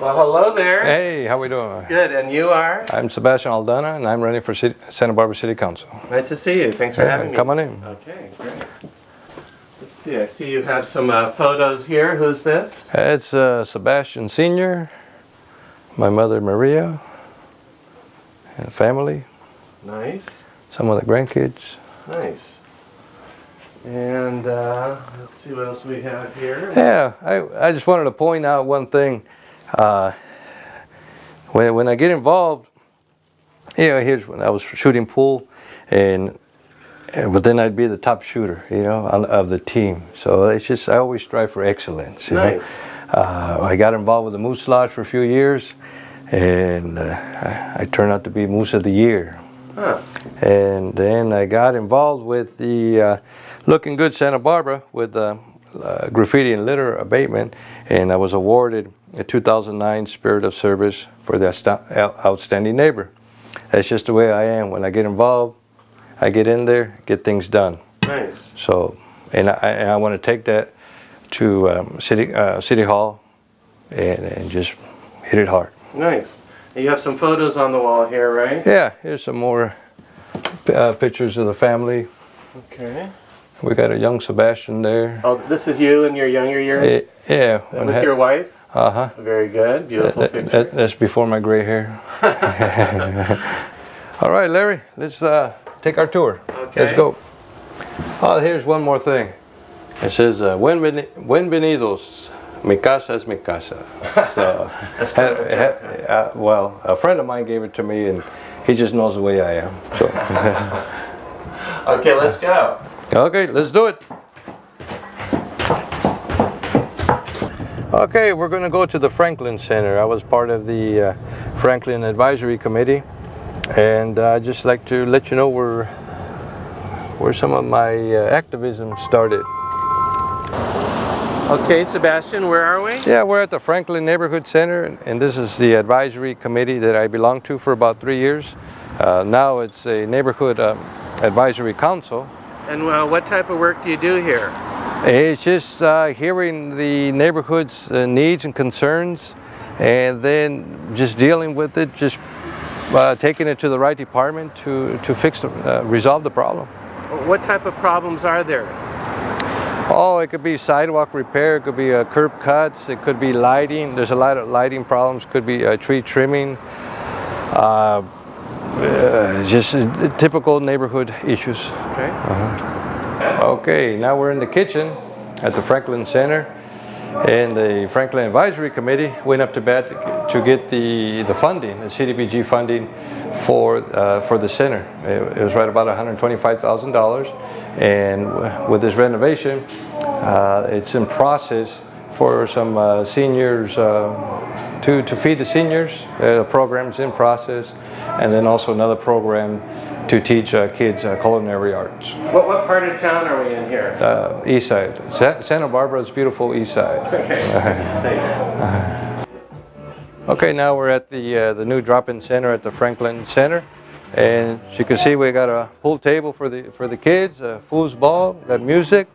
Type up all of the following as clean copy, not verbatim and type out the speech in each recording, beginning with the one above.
Well, hello there. Hey, how we doing? Good, and you are? I'm Sebastian Aldana, and I'm running for Santa Barbara City Council. Nice to see you. Thanks for having me. Come on in. Okay, great. Let's see, I see you have some photos here. Who's this? It's Sebastian Sr., my mother Maria, and family. Nice. Some of the grandkids. Nice. And let's see what else we have here. Yeah, I just wanted to point out one thing. When I get involved, you know, here's when I was shooting pool, but then I'd be the top shooter, you know, of the team. So it's just, I always strive for excellence. You know? I got involved with the Moose Lodge for a few years, and I turned out to be Moose of the Year. Huh. And then I got involved with the Looking Good Santa Barbara with graffiti and litter abatement, and I was awarded a 2009 Spirit of Service for the Outstanding Neighbor. That's just the way I am. When I get involved, I get in there, get things done. Nice. So, and I want to take that to City Hall and just hit it hard. Nice. You have some photos on the wall here, right? Yeah, here's some more pictures of the family. Okay. We got a young Sebastian there. Oh, this is you in your younger years? Yeah. With your wife? Uh-huh. Very good. Beautiful picture. That's before my gray hair. All right, Larry, let's take our tour. Okay. Let's go. Oh, here's one more thing. It says, Bienvenidos. Mi casa es mi casa. So, well, a friend of mine gave it to me, and he just knows the way I am. So. Okay, let's go. Okay, let's do it. Okay, we're going to go to the Franklin Center. I was part of the Franklin Advisory Committee, and I'd just like to let you know where some of my activism started. Okay, Sebastian, where are we? Yeah, we're at the Franklin Neighborhood Center, and this is the advisory committee that I belonged to for about 3 years. Now it's a neighborhood advisory council. And what type of work do you do here? It's just hearing the neighborhood's needs and concerns, and then just dealing with it, just taking it to the right department to resolve the problem. What type of problems are there? Oh, it could be sidewalk repair, it could be curb cuts, it could be lighting. There's a lot of lighting problems, could be tree trimming, just typical neighborhood issues. Okay. Okay, now we're in the kitchen at the Franklin Center, and the Franklin Advisory Committee went up to bat to get the funding, the CDBG funding for the center. It was right about $125,000, and with this renovation, it's in process for some seniors to feed the seniors. The program's in process, and then also another program to teach kids culinary arts. What part of town are we in here? East side. Santa Barbara's beautiful east side. Okay, thanks. Okay, now we're at the new drop-in center at the Franklin Center, and as you can see, we got a pool table for the kids, a foosball, got music,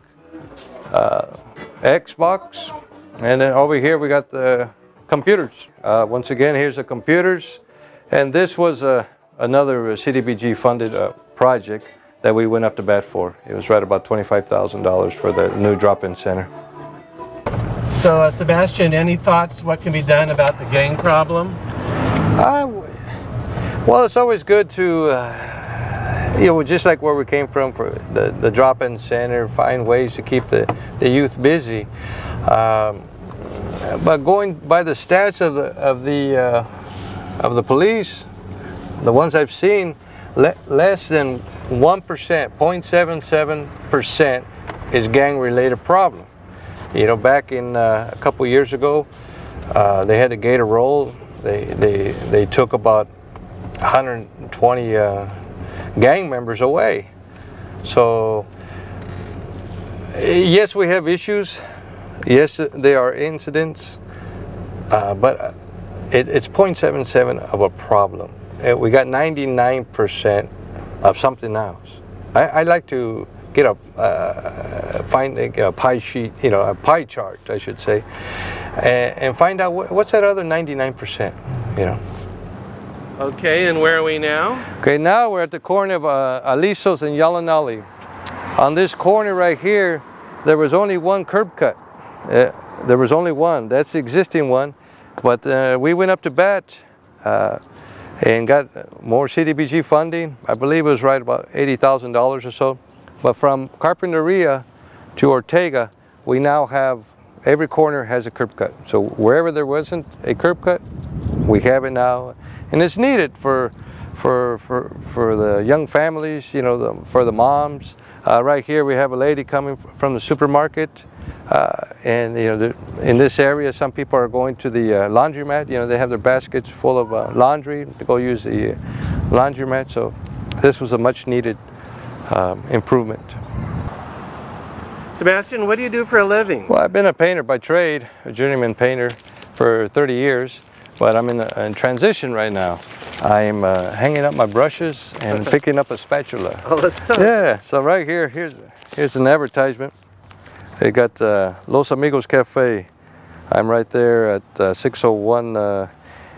Xbox, and then over here we got the computers. Once again, here's the computers, and this was another CDBG funded project that we went up to bat for. It was right about $25,000 for the new drop-in center. So Sebastian, any thoughts what can be done about the gang problem? Well, it's always good to, you know, just like where we came from for the drop-in center, find ways to keep the youth busy. But going by the stats of the police, the ones I've seen, less than 1%, 0.77% is gang-related problem. You know, back in a couple years ago, they had the Gator Roll. They took about 120 gang members away. So, yes, we have issues. Yes, there are incidents, but it's 0.77 of a problem. We got 99% of something else. I like to get a pie sheet, you know, a pie chart, I should say, and find out what's that other 99%, you know. Okay, and where are we now? Okay, now we're at the corner of Alisos and Yalanali. On this corner right here, there was only one curb cut. There was only one. That's the existing one. But we went up to bat and got more CDBG funding. I believe it was right about $80,000 or so. But from Carpinteria to Ortega, we now have, every corner has a curb cut. So wherever there wasn't a curb cut, we have it now. And it's needed for the young families, you know, for the moms. Right here we have a lady coming from the supermarket. And you know, in this area, some people are going to the laundromat. You know, they have their baskets full of laundry to go use the laundromat. So this was a much needed improvement. Sebastian, what do you do for a living? Well, I've been a painter by trade, a journeyman painter for 30 years, but I'm in transition right now. I'm hanging up my brushes and picking up a spatula. Oh, that's so yeah, so right here, here's an advertisement. They got Los Amigos Cafe. I'm right there at 601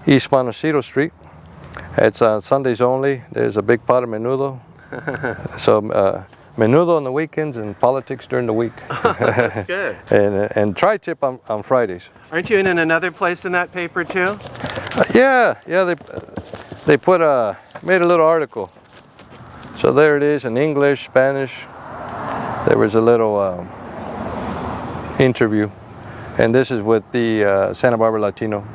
East Montecito Street. It's on Sundays only. There's a big pot of menudo. So menudo on the weekends and politics during the week. That's good. and tri-tip on Fridays. Aren't you in another place in that paper too? Yeah, they put made a little article. So there it is in English, Spanish. There was a little interview, and this is with the Santa Barbara Latino.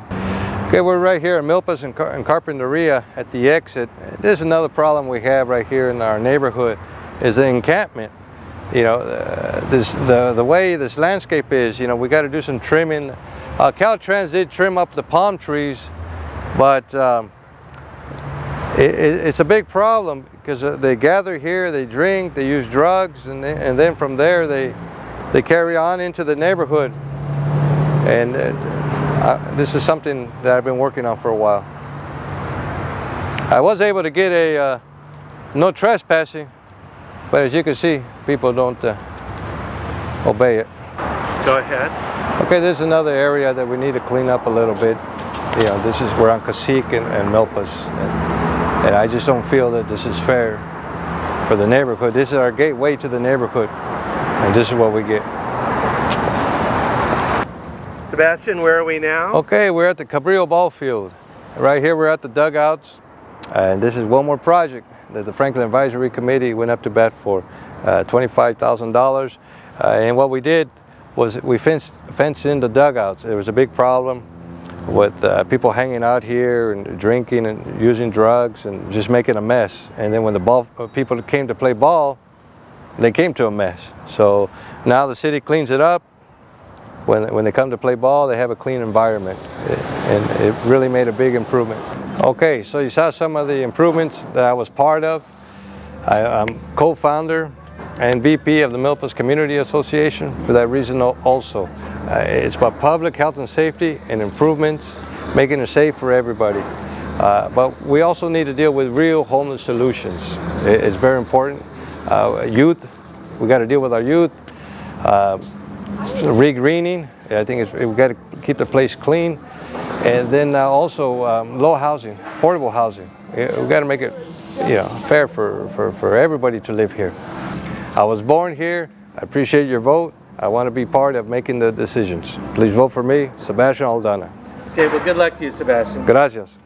Okay, we're right here in Milpas and Carpinteria at the exit. There's another problem we have right here in our neighborhood is the encampment. You know, the way this landscape is, you know, we got to do some trimming. Caltrans did trim up the palm trees, but it's a big problem because they gather here, they drink, they use drugs, and then from there they carry on into the neighborhood. And this is something that I've been working on for a while. I was able to get a no trespassing, but as you can see, people don't obey it. Go ahead. Okay, there's another area that we need to clean up a little bit. You know, this is, we're on Cacique and Milpas, and I just don't feel that this is fair for the neighborhood. This is our gateway to the neighborhood, and this is what we get. Sebastian, where are we now? Okay, we're at the Cabrillo ball field. Right here we're at the dugouts, and this is one more project that the Franklin Advisory Committee went up to bat for, $25,000. And what we did was we fenced in the dugouts. There was a big problem with people hanging out here and drinking and using drugs and just making a mess. And then when the people came to play ball, they came to a mess. So now the city cleans it up. When they come to play ball, they have a clean environment, and it really made a big improvement. Okay, so you saw some of the improvements that I was part of. I'm co-founder and VP of the Milpas Community Association for that reason also. It's about public health and safety and improvements, making it safe for everybody. But we also need to deal with real homeless solutions. It's very important. Youth, we got to deal with our youth. Re-greening, I think we've got to keep the place clean, and then also low housing, affordable housing. We've got to make it, you know, fair for everybody to live here. I was born here. I appreciate your vote. I want to be part of making the decisions. Please vote for me, Sebastian Aldana. Okay, well, good luck to you, Sebastian. Gracias.